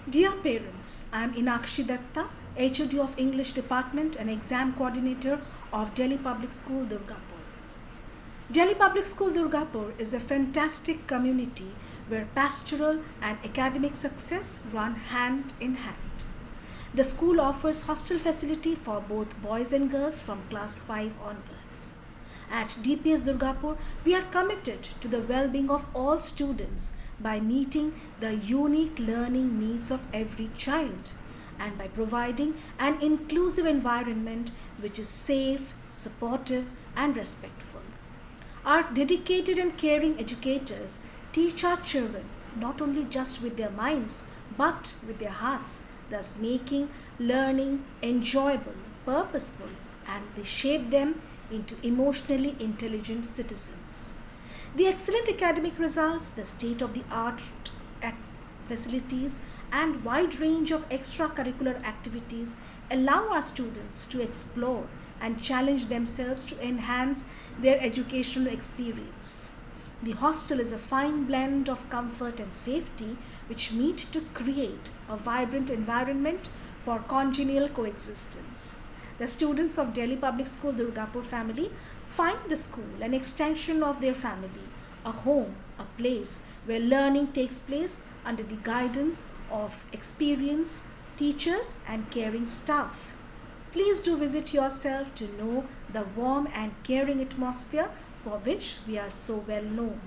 Dear parents, I am Enakshi Dutta, HOD of English Department and Exam Coordinator of Delhi Public School, Durgapur. Delhi Public School, Durgapur is a fantastic community where pastoral and academic success run hand in hand. The school offers hostel facility for both boys and girls from class 5 onwards. At DPS Durgapur, we are committed to the well-being of all students by meeting the unique learning needs of every child and by providing an inclusive environment which is safe, supportive and respectful. Our dedicated and caring educators teach our children not only just with their minds but with their hearts, thus making learning enjoyable, purposeful, and they shape them into emotionally intelligent citizens. The excellent academic results, the state-of-the-art facilities, and wide range of extracurricular activities allow our students to explore and challenge themselves to enhance their educational experience. The hostel is a fine blend of comfort and safety which meet to create a vibrant environment for congenial coexistence. The students of Delhi Public School Durgapur family find the school an extension of their family, a home, a place where learning takes place under the guidance of experienced teachers and caring staff. Please do visit yourself to know the warm and caring atmosphere for which we are so well known.